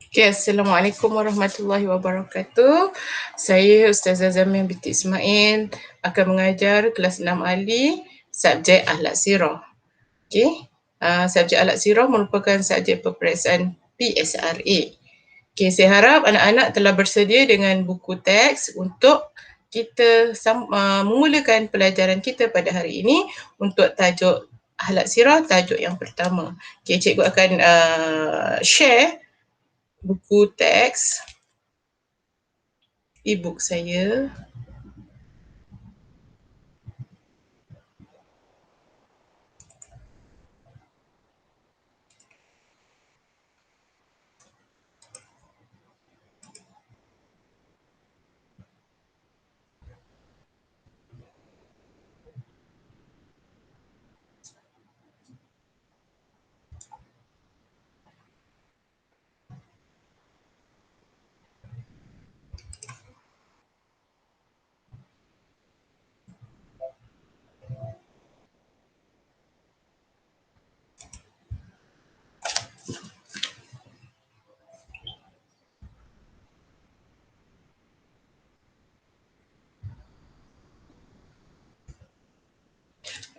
Okay, Assalamualaikum warahmatullahi wabarakatuh. Saya Ustazah Zamia binti Ismail akan mengajar kelas 6 Ali subjek Akhlak Sirah. Okay, subjek Akhlak Sirah merupakan subjek peperiksaan PSRA. Okay, saya harap anak-anak telah bersedia dengan buku teks untuk kita memulakan pelajaran kita pada hari ini untuk tajuk Akhlak Sirah, tajuk yang pertama. Okay, cikgu akan share buku teks e-book saya.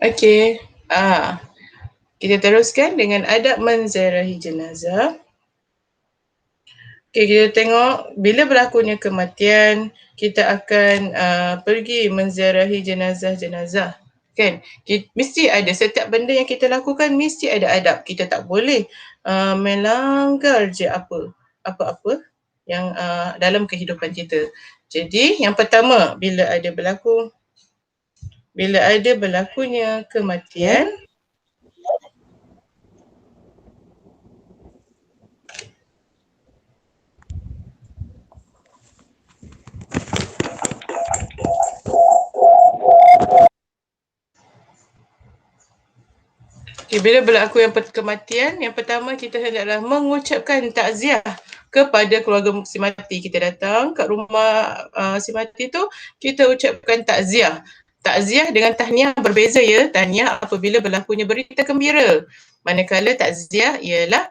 Okey, kita teruskan dengan adab menziarahi jenazah. Okey, kita tengok bila berlakunya kematian, kita akan pergi menziarahi jenazah-jenazah. Kan? Mesti ada, setiap benda yang kita lakukan mesti ada adab. Kita tak boleh melanggar je apa-apa yang dalam kehidupan kita. Jadi yang pertama, bila ada berlakunya kematian, bila berlaku kematian, yang pertama kita hendaklah mengucapkan takziah kepada keluarga si mati. Kita datang kat rumah si mati tu, kita ucapkan takziah. Takziah dengan tahniah berbeza ya. Tahniah apabila berlakunya berita gembira. Manakala takziah ialah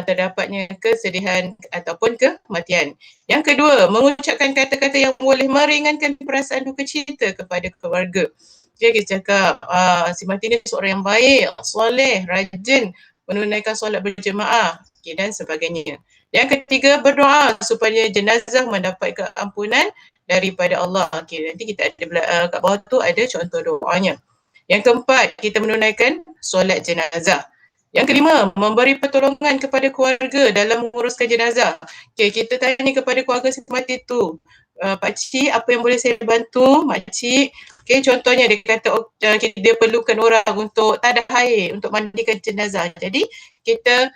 terdapatnya kesedihan ataupun kematian. Yang kedua, mengucapkan kata-kata yang boleh meringankan perasaan duka cita kepada keluarga. Okay, kita cakap si mati ni seorang yang baik, soleh, rajin, menunaikan solat berjemaah, okay, dan sebagainya. Yang ketiga, berdoa supaya jenazah mendapat keampunan daripada Allah. Okay, nanti kita ada kat bawah tu ada contoh doanya. Yang keempat, kita menunaikan solat jenazah. Yang kelima, memberi pertolongan kepada keluarga dalam menguruskan jenazah. Okay, kita tanya kepada keluarga si mati tu, pakcik apa yang boleh saya bantu, makcik. Okay, contohnya dia kata dia perlukan orang untuk tadah air, untuk mandikan jenazah. Jadi kita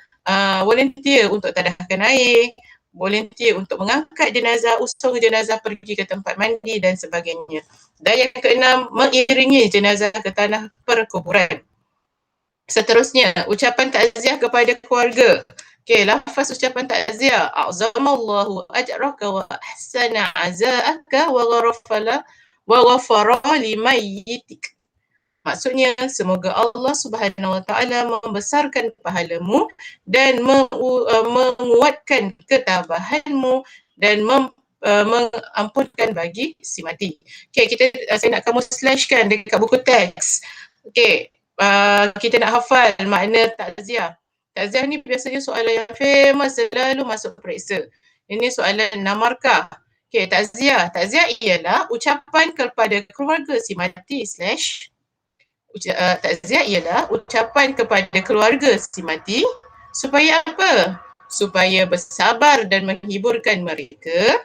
volunteer untuk tadahkan air, volunteer untuk mengangkat jenazah, usung jenazah pergi ke tempat mandi dan sebagainya. Dan yang keenam, mengiringi jenazah ke tanah perkuburan. Seterusnya, ucapan takziah kepada keluarga. Okay, lafaz ucapan takziah. A'zamallahu ajraka wa ahsana aza'aka wa ghafara limayyitik. Maksudnya, semoga Allah Subhanahu Wa Taala membesarkan pahalamu dan menguatkan ketabahanmu dan mengampunkan bagi si mati. Okay, saya nak kamu slashkan dekat buku teks. Okay, kita nak hafal makna takziah. Takziah ni biasanya soalan yang famous, selalu masuk periksa. Ini soalan 6 markah. Okay, takziah. Takziah ialah ucapan kepada keluarga si mati takziah ialah ucapan kepada keluarga si mati supaya apa? Supaya bersabar dan menghiburkan mereka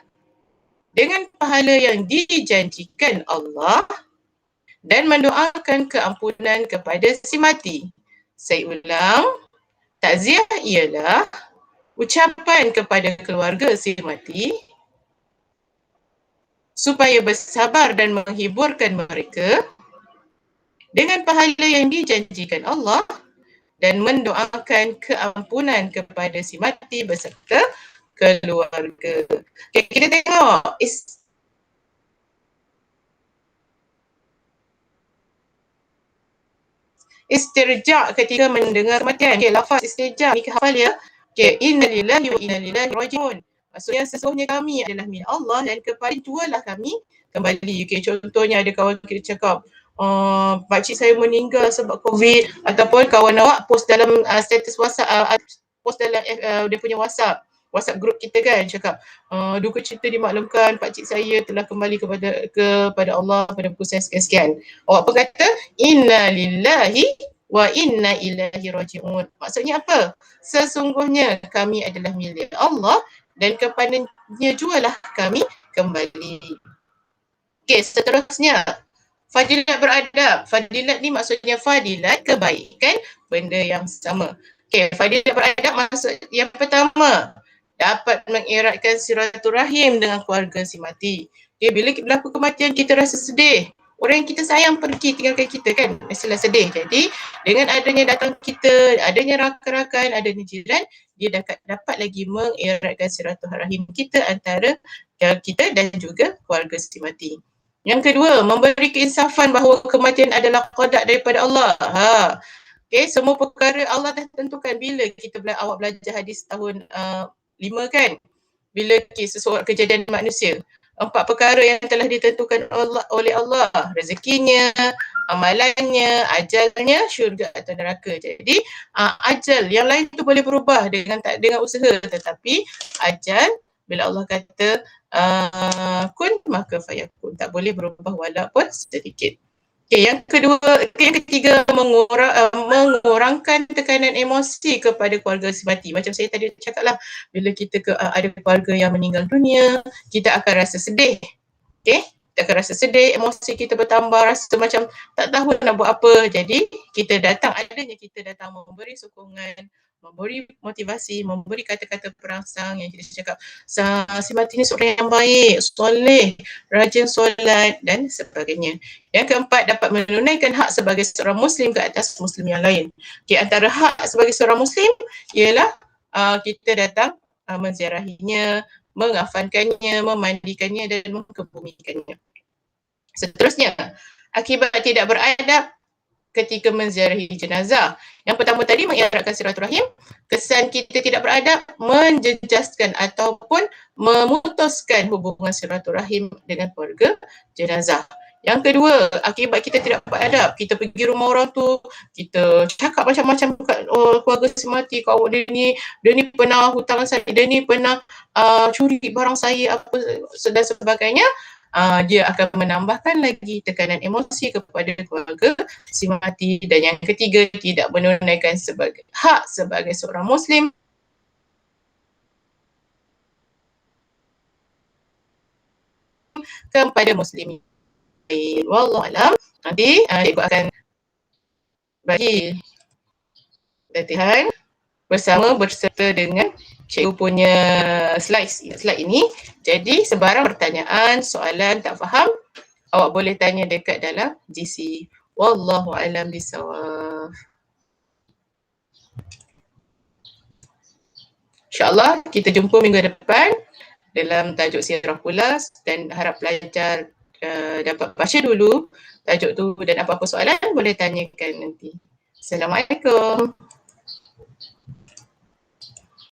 dengan pahala yang dijanjikan Allah dan mendoakan keampunan kepada si mati. Saya ulang, takziah ialah ucapan kepada keluarga si mati supaya bersabar dan menghiburkan mereka dengan pahala yang dijanjikan Allah dan mendoakan keampunan kepada si mati beserta keluarga. Okay, kita tengok istirja ketika mendengar kematian. Okay, lafaz istirja ni hafal ya. Okay, inna lillahi wa inna ilaihi raji'un. Maksudnya sesungguhnya kami adalah milik Allah dan kepada jualah kami kembali. Okay, contohnya ada kawan kita cakap, pakcik saya meninggal sebab COVID, ataupun kawan awak post dalam status WhatsApp, post dalam dia punya WhatsApp group kita kan, cakap duka cita dimaklumkan pakcik saya telah kembali kepada Allah pada pukul sekian-sekian. Awak pun kata inna lillahi wa inna ilaihi raji'un. Maksudnya apa? Sesungguhnya kami adalah milik Allah dan kepadanya jualah kami kembali. Okey, seterusnya. Fadilat beradab. Fadilat ni maksudnya fadilat kebaikan benda yang sama. Okey, fadilat beradab maksud yang pertama, dapat mengeratkan silaturahim dengan keluarga si mati. Okay, bila berlaku kematian kita rasa sedih. Orang yang kita sayang pergi tinggalkan kita kan, mestilah sedih. Jadi dengan adanya datang kita, adanya rakan-rakan, adanya jiran, dia dapat lagi mengeratkan silaturahim kita antara kita dan juga keluarga si mati. Yang kedua, memberi keinsafan bahawa kematian adalah qada daripada Allah. Okay, semua perkara Allah dah tentukan. Bila kita awak belajar hadis tahun 5 kan, bila sesuatu kejadian manusia, 4 perkara yang telah ditentukan oleh Allah, rezekinya, amalannya, ajalnya, syurga atau neraka. Jadi ajal yang lain tu boleh berubah dengan usaha, tetapi ajal bila Allah kata kun maka fayakun, tak boleh berubah walaupun sedikit. Okay, yang ketiga, mengurangkan tekanan emosi kepada keluarga si mati. Macam saya tadi cakap lah, bila kita ada keluarga yang meninggal dunia, kita akan rasa sedih. Okay, kita akan rasa sedih, emosi kita bertambah, rasa macam tak tahu nak buat apa. Jadi kita datang memberi sokongan, memberi motivasi, memberi kata-kata perangsang yang kita cakap, si mati ni seorang yang baik, soleh, rajin solat dan sebagainya. Yang keempat, dapat menunaikan hak sebagai seorang Muslim ke atas Muslim yang lain. Okay, antara hak sebagai seorang Muslim ialah kita datang menziarahinya, mengafankannya, memandikannya dan mengkebumikannya. Seterusnya, akibat tidak beradab ketika menziarahi jenazah. Yang pertama tadi, mengeratkan silaturahim. Kesan kita tidak beradab, menjejaskan ataupun memutuskan hubungan silaturahim dengan keluarga jenazah. Yang kedua, akibat kita tidak beradab, kita pergi rumah orang tu, kita cakap macam-macam kat keluarga si mati, kau dia ni pernah hutang saya, dia ni pernah curi barang saya, apa dan sebagainya. Dia akan menambahkan lagi tekanan emosi kepada keluarga si mati. Dan yang ketiga, tidak menunaikan hak sebagai seorang Muslim kepada Muslimin. Wallahualam. Nanti cikgu akan bagi latihan berserta dengan cikgu punya slide ini. Jadi sebarang pertanyaan, soalan tak faham, awak boleh tanya dekat dalam GC. Wallahualam bisawab. InsyaAllah kita jumpa minggu depan dalam tajuk sirah pula, dan harap pelajar dapat baca dulu tajuk tu, dan apa-apa soalan boleh tanyakan nanti. Assalamualaikum.